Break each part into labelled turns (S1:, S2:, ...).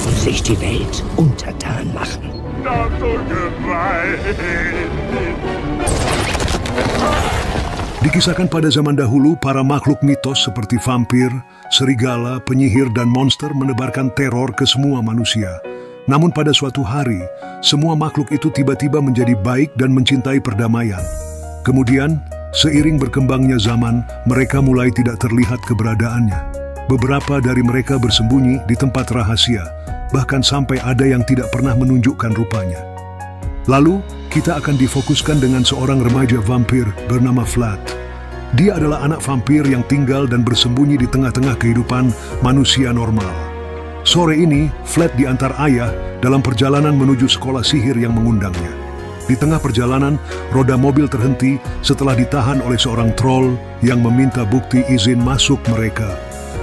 S1: und sich die Welt untertan machen.
S2: Das so gemein.
S3: Dikisahkan pada zaman dahulu, para makhluk mitos seperti vampir, serigala, penyihir, dan monster menebarkan teror ke semua manusia. Namun pada suatu hari, semua makhluk itu tiba-tiba menjadi baik dan mencintai perdamaian. Kemudian, seiring berkembangnya zaman, mereka mulai tidak terlihat keberadaannya. Beberapa dari mereka bersembunyi di tempat rahasia, bahkan sampai ada yang tidak pernah menunjukkan rupanya. Lalu, kita akan difokuskan dengan seorang remaja vampir bernama Vlad. Dia adalah anak vampir yang tinggal dan bersembunyi di tengah-tengah kehidupan manusia normal. Sore ini, Vlad diantar ayah dalam perjalanan menuju sekolah sihir yang mengundangnya. Di tengah perjalanan, roda mobil terhenti setelah ditahan oleh seorang troll yang meminta bukti izin masuk mereka.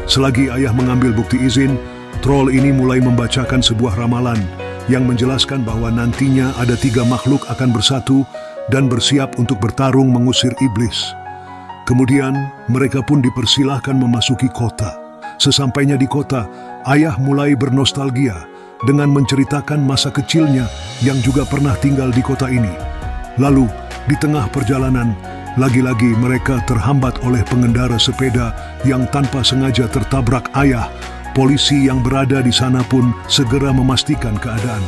S3: Selagi ayah mengambil bukti izin, troll ini mulai membacakan sebuah ramalan yang menjelaskan bahwa nantinya ada 3 makhluk akan bersatu dan bersiap untuk bertarung mengusir iblis. Kemudian, mereka pun dipersilahkan memasuki kota. Sesampainya di kota, ayah mulai bernostalgia dengan menceritakan masa kecilnya yang juga pernah tinggal di kota ini. Lalu, di tengah perjalanan, lagi-lagi mereka terhambat oleh pengendara sepeda yang tanpa sengaja tertabrak ayah. Polisi yang berada di sana pun segera memastikan keadaan.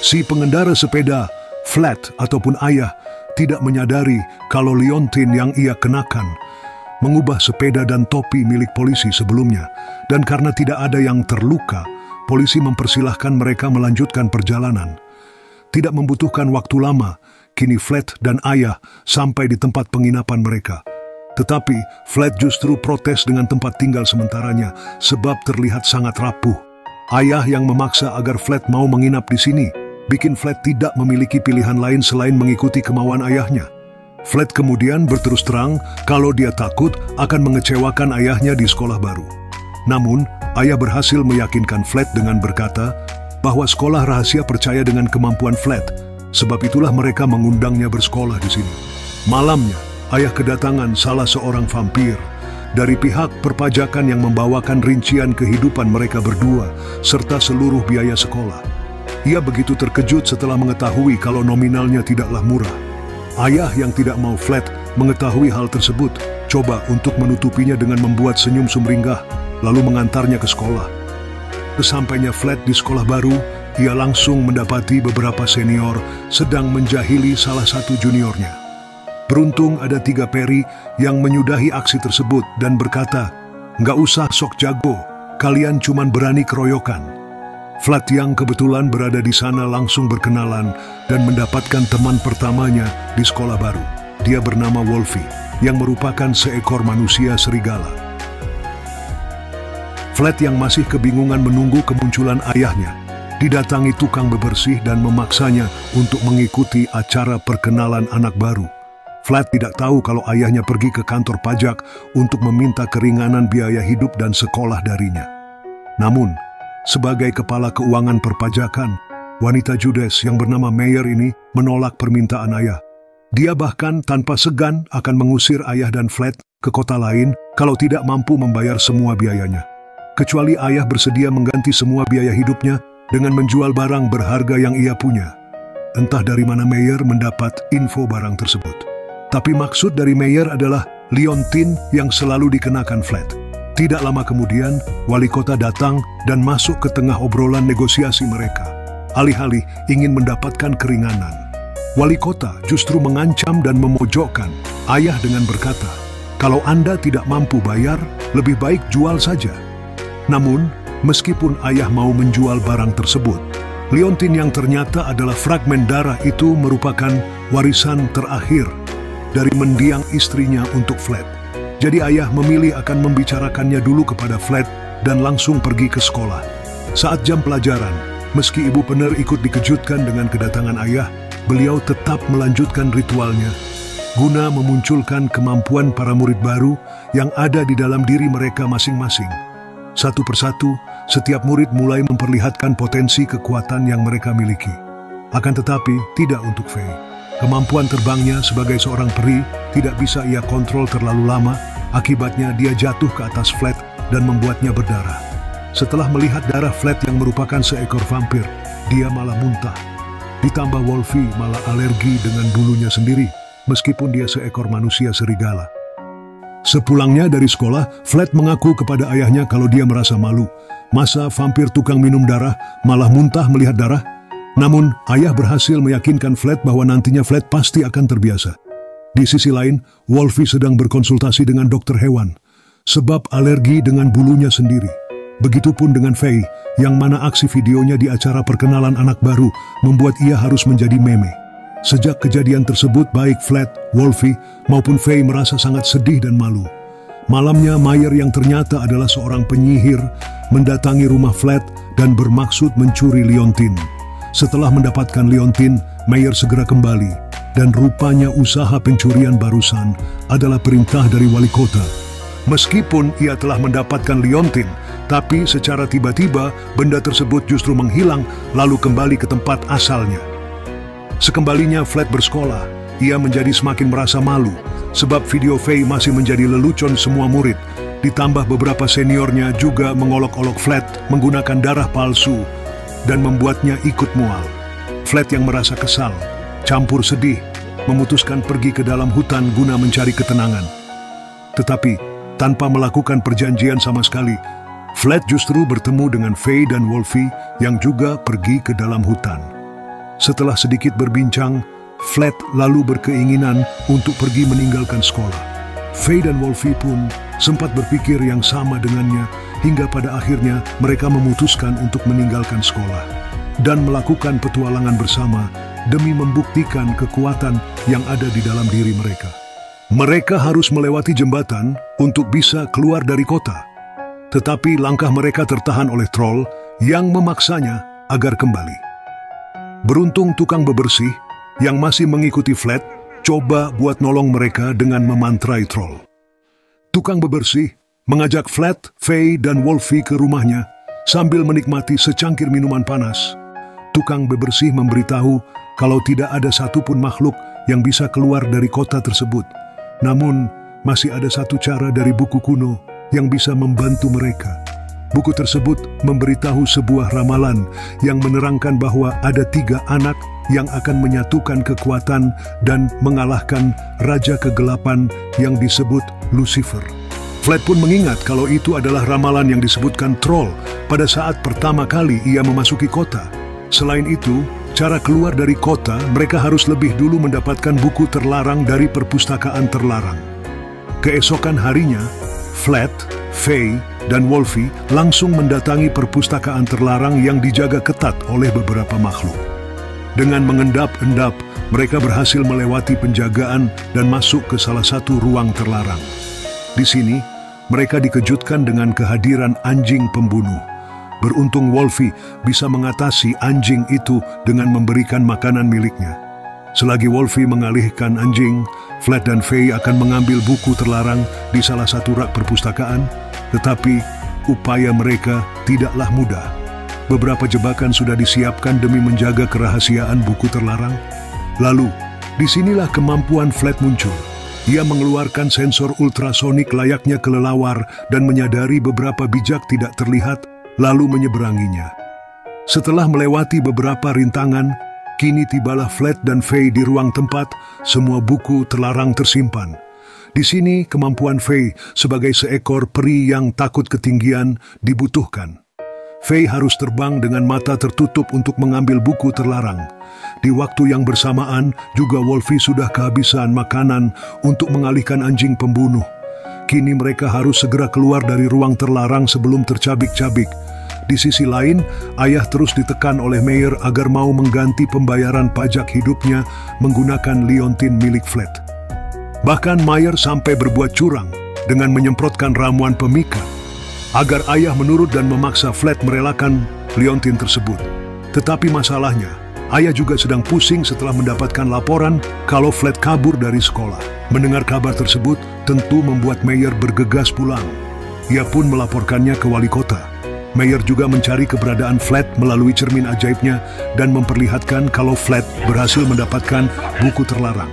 S3: Si pengendara sepeda, Vlad ataupun ayah, tidak menyadari kalau liontin yang ia kenakan mengubah sepeda dan topi milik polisi sebelumnya. Dan karena tidak ada yang terluka, polisi mempersilahkan mereka melanjutkan perjalanan. Tidak membutuhkan waktu lama, kini Vlad dan ayah sampai di tempat penginapan mereka. Tetapi, Vlad justru protes dengan tempat tinggal sementaranya sebab terlihat sangat rapuh. Ayah yang memaksa agar Vlad mau menginap di sini, bikin Vlad tidak memiliki pilihan lain selain mengikuti kemauan ayahnya. Vlad kemudian berterus terang kalau dia takut akan mengecewakan ayahnya di sekolah baru. Namun, ayah berhasil meyakinkan Vlad dengan berkata bahwa sekolah rahasia percaya dengan kemampuan Vlad, sebab itulah mereka mengundangnya bersekolah di sini. Malamnya, ayah kedatangan salah seorang vampir dari pihak perpajakan yang membawakan rincian kehidupan mereka berdua serta seluruh biaya sekolah. Ia begitu terkejut setelah mengetahui kalau nominalnya tidaklah murah. Ayah yang tidak mau Vlad mengetahui hal tersebut coba untuk menutupinya dengan membuat senyum sumringah lalu mengantarnya ke sekolah. Sesampainya Vlad di sekolah baru, ia langsung mendapati beberapa senior sedang menjahili salah satu juniornya. Beruntung ada 3 peri yang menyudahi aksi tersebut dan berkata, "Nggak usah sok jago, kalian cuman berani keroyokan." Vlad yang kebetulan berada di sana langsung berkenalan dan mendapatkan teman pertamanya di sekolah baru. Dia bernama Wolfie, yang merupakan seekor manusia serigala. Vlad yang masih kebingungan menunggu kemunculan ayahnya, didatangi tukang bebersih dan memaksanya untuk mengikuti acara perkenalan anak baru. Vlad tidak tahu kalau ayahnya pergi ke kantor pajak untuk meminta keringanan biaya hidup dan sekolah darinya. Namun, sebagai kepala keuangan perpajakan, wanita judes yang bernama Meyer ini menolak permintaan ayah. Dia bahkan tanpa segan akan mengusir ayah dan Vlad ke kota lain kalau tidak mampu membayar semua biayanya. Kecuali ayah bersedia mengganti semua biaya hidupnya dengan menjual barang berharga yang ia punya. Entah dari mana Meyer mendapat info barang tersebut. Tapi maksud dari Meyer adalah liontin yang selalu dikenakan Vlad. Tidak lama kemudian, wali kota datang dan masuk ke tengah obrolan negosiasi mereka. Alih-alih ingin mendapatkan keringanan, wali kota justru mengancam dan memojokkan ayah dengan berkata, "Kalau Anda tidak mampu bayar, lebih baik jual saja." Namun, meskipun ayah mau menjual barang tersebut, liontin yang ternyata adalah fragmen darah itu merupakan warisan terakhir dari mendiang istrinya untuk Vlad. Jadi ayah memilih akan membicarakannya dulu kepada Vlad dan langsung pergi ke sekolah. Saat jam pelajaran, meski ibu Penner ikut dikejutkan dengan kedatangan ayah, beliau tetap melanjutkan ritualnya guna memunculkan kemampuan para murid baru yang ada di dalam diri mereka masing-masing. Satu persatu, setiap murid mulai memperlihatkan potensi kekuatan yang mereka miliki. Akan tetapi, tidak untuk Faye. Kemampuan terbangnya sebagai seorang peri tidak bisa ia kontrol terlalu lama, akibatnya dia jatuh ke atas Vlad dan membuatnya berdarah. Setelah melihat darah Flat yang merupakan seekor vampir, dia malah muntah. Ditambah Wolfie malah alergi dengan bulunya sendiri, meskipun dia seekor manusia serigala. Sepulangnya dari sekolah, Flat mengaku kepada ayahnya kalau dia merasa malu. Masa vampir tukang minum darah malah muntah melihat darah? Namun, ayah berhasil meyakinkan Flat bahwa nantinya Flat pasti akan terbiasa. Di sisi lain, Wolfie sedang berkonsultasi dengan dokter hewan, sebab alergi dengan bulunya sendiri. Begitupun dengan Faye, yang mana aksi videonya di acara perkenalan anak baru membuat ia harus menjadi meme. Sejak kejadian tersebut, baik Flat, Wolfie, maupun Faye merasa sangat sedih dan malu. Malamnya, Mayer yang ternyata adalah seorang penyihir mendatangi rumah Flat dan bermaksud mencuri liontin. Setelah mendapatkan liontin, Mayer segera kembali, dan rupanya usaha pencurian barusan adalah perintah dari wali kota. Meskipun ia telah mendapatkan liontin, tapi secara tiba-tiba benda tersebut justru menghilang lalu kembali ke tempat asalnya. Sekembalinya Flat bersekolah, ia menjadi semakin merasa malu, sebab video Faye masih menjadi lelucon semua murid, ditambah beberapa seniornya juga mengolok-olok Flat menggunakan darah palsu, dan membuatnya ikut mual. Flat yang merasa kesal, campur sedih, memutuskan pergi ke dalam hutan guna mencari ketenangan. Tetapi, tanpa melakukan perjanjian sama sekali, Flat justru bertemu dengan Faye dan Wolfie yang juga pergi ke dalam hutan. Setelah sedikit berbincang, Flat lalu berkeinginan untuk pergi meninggalkan sekolah. Faye dan Wolfie pun sempat berpikir yang sama dengannya, hingga pada akhirnya mereka memutuskan untuk meninggalkan sekolah dan melakukan petualangan bersama demi membuktikan kekuatan yang ada di dalam diri mereka. Mereka harus melewati jembatan untuk bisa keluar dari kota. Tetapi langkah mereka tertahan oleh troll yang memaksanya agar kembali. Beruntung tukang bebersih yang masih mengikuti Flat coba buat nolong mereka dengan memantrai troll. Tukang bebersih mengajak Flat, Faye, dan Wolfie ke rumahnya sambil menikmati secangkir minuman panas. Tukang bebersih memberitahu kalau tidak ada satupun makhluk yang bisa keluar dari kota tersebut. Namun, masih ada satu cara dari buku kuno yang bisa membantu mereka. Buku tersebut memberitahu sebuah ramalan yang menerangkan bahwa ada 3 anak yang akan menyatukan kekuatan dan mengalahkan Raja Kegelapan yang disebut Lucifer. Flat pun mengingat kalau itu adalah ramalan yang disebutkan troll pada saat pertama kali ia memasuki kota. Selain itu, cara keluar dari kota mereka harus lebih dulu mendapatkan buku terlarang dari perpustakaan terlarang. Keesokan harinya, Flat, Faye, dan Wolfie langsung mendatangi perpustakaan terlarang yang dijaga ketat oleh beberapa makhluk. Dengan mengendap-endap, mereka berhasil melewati penjagaan dan masuk ke salah satu ruang terlarang. Di sini, mereka dikejutkan dengan kehadiran anjing pembunuh. Beruntung Wolfie bisa mengatasi anjing itu dengan memberikan makanan miliknya. Selagi Wolfie mengalihkan anjing, Flat dan Faye akan mengambil buku terlarang di salah satu rak perpustakaan, tetapi upaya mereka tidaklah mudah. Beberapa jebakan sudah disiapkan demi menjaga kerahasiaan buku terlarang. Lalu, disinilah kemampuan Flat muncul. Ia mengeluarkan sensor ultrasonik layaknya kelelawar dan menyadari beberapa bijak tidak terlihat, lalu menyeberanginya. Setelah melewati beberapa rintangan, kini tibalah Flat dan Faye di ruang tempat semua buku terlarang tersimpan. Di sini kemampuan Faye sebagai seekor peri yang takut ketinggian dibutuhkan. Faye harus terbang dengan mata tertutup untuk mengambil buku terlarang. Di waktu yang bersamaan, juga Wolfie sudah kehabisan makanan untuk mengalihkan anjing pembunuh. Kini mereka harus segera keluar dari ruang terlarang sebelum tercabik-cabik. Di sisi lain, ayah terus ditekan oleh Mayer agar mau mengganti pembayaran pajak hidupnya menggunakan liontin milik Flat. Bahkan Mayer sampai berbuat curang dengan menyemprotkan ramuan pemikat agar ayah menurut dan memaksa Flat merelakan liontin tersebut. Tetapi masalahnya, ayah juga sedang pusing setelah mendapatkan laporan kalau Flat kabur dari sekolah. Mendengar kabar tersebut tentu membuat Mayer bergegas pulang. Ia pun melaporkannya ke wali kota. Mayer juga mencari keberadaan Flat melalui cermin ajaibnya dan memperlihatkan kalau Flat berhasil mendapatkan buku terlarang.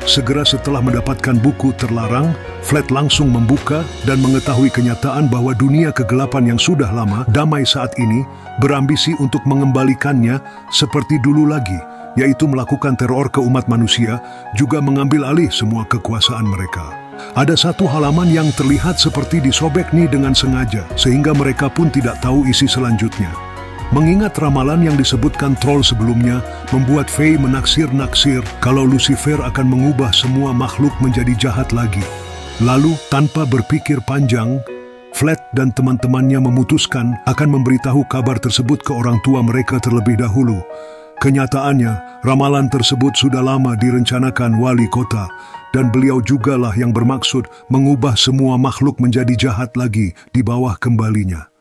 S3: segera setelah mendapatkan buku terlarang, Flat langsung membuka dan mengetahui kenyataan bahwa dunia kegelapan yang sudah lama damai saat ini berambisi untuk mengembalikannya seperti dulu lagi, yaitu melakukan teror ke umat manusia, juga mengambil alih semua kekuasaan mereka. Ada satu halaman yang terlihat seperti disobek nih dengan sengaja, sehingga mereka pun tidak tahu isi selanjutnya. Mengingat ramalan yang disebutkan troll sebelumnya, membuat Faye menaksir-naksir kalau Lucifer akan mengubah semua makhluk menjadi jahat lagi. Lalu, tanpa berpikir panjang, Flat dan teman-temannya memutuskan akan memberitahu kabar tersebut ke orang tua mereka terlebih dahulu. Kenyataannya, ramalan tersebut sudah lama direncanakan wali kota, dan beliau jugalah yang bermaksud mengubah semua makhluk menjadi jahat lagi di bawah kembalinya.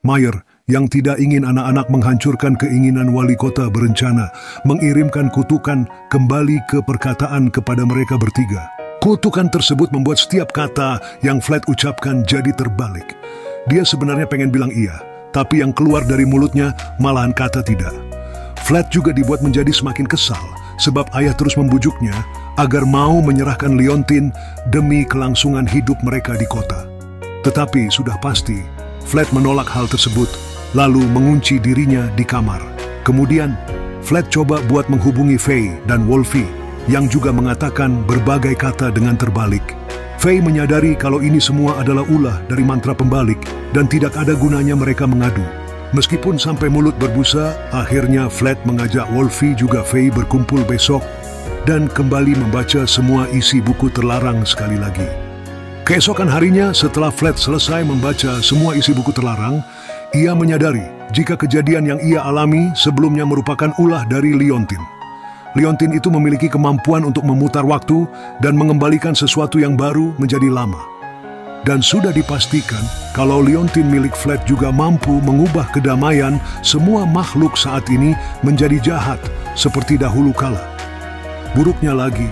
S3: Mayer, yang tidak ingin anak-anak menghancurkan keinginan wali kota, berencana mengirimkan kutukan kembali ke perkataan kepada mereka bertiga. Kutukan tersebut membuat setiap kata yang Flat ucapkan jadi terbalik. Dia sebenarnya pengen bilang iya, tapi yang keluar dari mulutnya malahan kata tidak. Flat juga dibuat menjadi semakin kesal, sebab ayah terus membujuknya agar mau menyerahkan Leontin demi kelangsungan hidup mereka di kota. Tetapi sudah pasti, Flat menolak hal tersebut, lalu mengunci dirinya di kamar. Kemudian, Flat coba buat menghubungi Faye dan Wolfie, yang juga mengatakan berbagai kata dengan terbalik. Faye menyadari kalau ini semua adalah ulah dari mantra pembalik, dan tidak ada gunanya mereka mengadu. Meskipun sampai mulut berbusa, akhirnya Flat mengajak Wolfie juga Faye berkumpul besok, dan kembali membaca semua isi buku terlarang sekali lagi. Keesokan harinya, setelah Flat selesai membaca semua isi buku terlarang, ia menyadari jika kejadian yang ia alami sebelumnya merupakan ulah dari Leontin. Leontin itu memiliki kemampuan untuk memutar waktu dan mengembalikan sesuatu yang baru menjadi lama. Dan sudah dipastikan kalau Leontin milik Flat juga mampu mengubah kedamaian semua makhluk saat ini menjadi jahat seperti dahulu kala. Buruknya lagi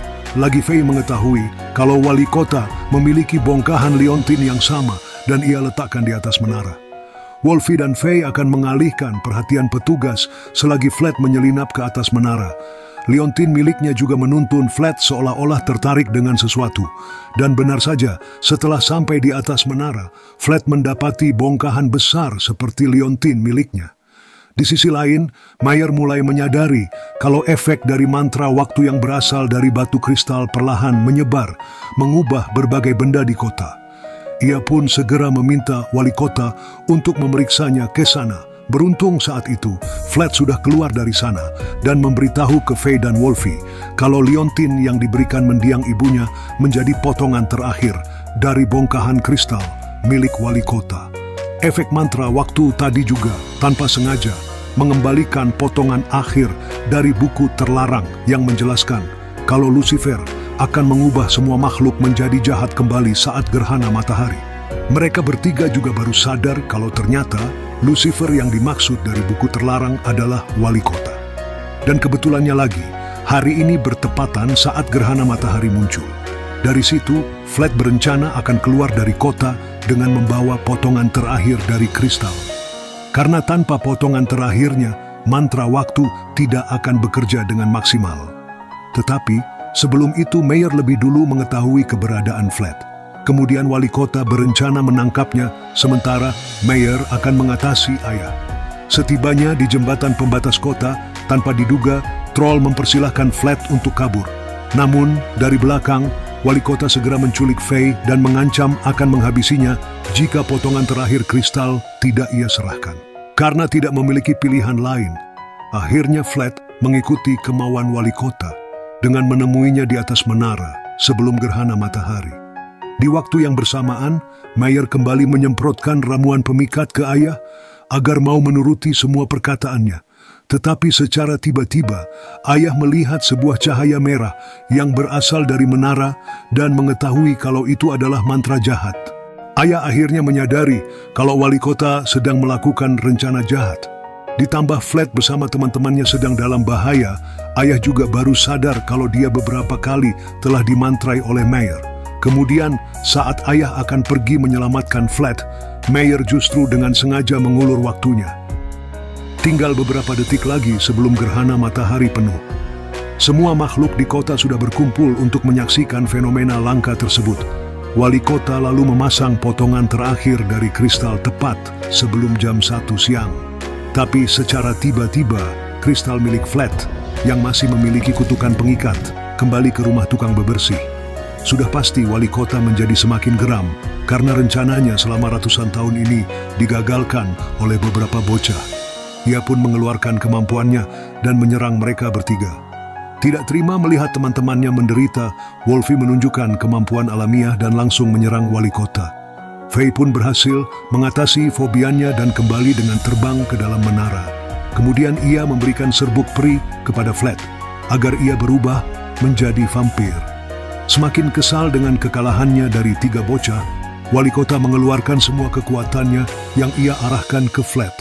S3: Faye mengetahui kalau wali kota memiliki bongkahan Leontin yang sama dan ia letakkan di atas menara. Wolfie dan Faye akan mengalihkan perhatian petugas selagi Flat menyelinap ke atas menara. Leontin miliknya juga menuntun Flat seolah-olah tertarik dengan sesuatu. Dan benar saja, setelah sampai di atas menara, Flat mendapati bongkahan besar seperti Leontin miliknya. Di sisi lain, Mayer mulai menyadari kalau efek dari mantra waktu yang berasal dari batu kristal perlahan menyebar, mengubah berbagai benda di kota. Ia pun segera meminta wali kota untuk memeriksanya ke sana. Beruntung saat itu, Flat sudah keluar dari sana dan memberitahu ke Faye dan Wolfie kalau Leontin yang diberikan mendiang ibunya menjadi potongan terakhir dari bongkahan kristal milik wali kota. Efek mantra waktu tadi juga tanpa sengaja mengembalikan potongan akhir dari buku terlarang yang menjelaskan kalau Lucifer akan mengubah semua makhluk menjadi jahat kembali saat gerhana matahari. Mereka bertiga juga baru sadar kalau ternyata Lucifer yang dimaksud dari buku terlarang adalah wali kota. Dan kebetulannya lagi, hari ini bertepatan saat gerhana matahari muncul. Dari situ, Flat berencana akan keluar dari kota dengan membawa potongan terakhir dari kristal. Karena tanpa potongan terakhirnya, mantra waktu tidak akan bekerja dengan maksimal. Tetapi, sebelum itu Mayer lebih dulu mengetahui keberadaan Flat. Kemudian wali kota berencana menangkapnya, sementara Mayer akan mengatasi ayah. Setibanya di jembatan pembatas kota, tanpa diduga, troll mempersilahkan Flat untuk kabur. Namun, dari belakang, wali kota segera menculik Faye dan mengancam akan menghabisinya jika potongan terakhir kristal tidak ia serahkan. Karena tidak memiliki pilihan lain, akhirnya Flat mengikuti kemauan wali kota dengan menemuinya di atas menara sebelum gerhana matahari. Di waktu yang bersamaan, Mayer kembali menyemprotkan ramuan pemikat ke ayah agar mau menuruti semua perkataannya. Tetapi secara tiba-tiba, ayah melihat sebuah cahaya merah yang berasal dari menara dan mengetahui kalau itu adalah mantra jahat. Ayah akhirnya menyadari kalau wali kota sedang melakukan rencana jahat. Ditambah Flat bersama teman-temannya sedang dalam bahaya, ayah juga baru sadar kalau dia beberapa kali telah dimantrai oleh Mayer. Kemudian, saat ayah akan pergi menyelamatkan Flat, Mayer justru dengan sengaja mengulur waktunya. Tinggal beberapa detik lagi sebelum gerhana matahari penuh. Semua makhluk di kota sudah berkumpul untuk menyaksikan fenomena langka tersebut. Wali kota lalu memasang potongan terakhir dari kristal tepat sebelum jam 1 siang. Tapi secara tiba-tiba, kristal milik Flat yang masih memiliki kutukan pengikat kembali ke rumah tukang bebersih. Sudah pasti wali kota menjadi semakin geram karena rencananya selama ratusan tahun ini digagalkan oleh beberapa bocah. Ia pun mengeluarkan kemampuannya dan menyerang mereka bertiga. Tidak terima melihat teman-temannya menderita, Wolfie menunjukkan kemampuan alamiah dan langsung menyerang wali kota. Fei pun berhasil mengatasi fobianya dan kembali dengan terbang ke dalam menara. Kemudian ia memberikan serbuk peri kepada Flat agar ia berubah menjadi vampir. Semakin kesal dengan kekalahannya dari 3 bocah, wali kota mengeluarkan semua kekuatannya yang ia arahkan ke Flat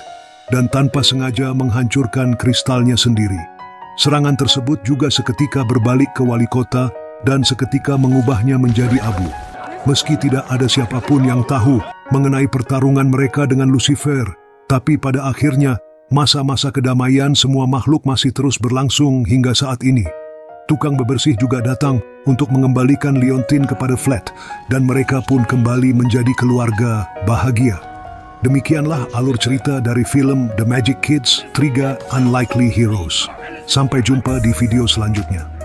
S3: dan tanpa sengaja menghancurkan kristalnya sendiri. Serangan tersebut juga seketika berbalik ke wali kota dan seketika mengubahnya menjadi abu. Meski tidak ada siapapun yang tahu mengenai pertarungan mereka dengan Lucifer, tapi pada akhirnya masa-masa kedamaian semua makhluk masih terus berlangsung hingga saat ini. Tukang bebersih juga datang untuk mengembalikan Leontine kepada Flat dan mereka pun kembali menjadi keluarga bahagia. Demikianlah alur cerita dari film The Magic Kids 3 Unlikely Heroes. Sampai jumpa di video selanjutnya.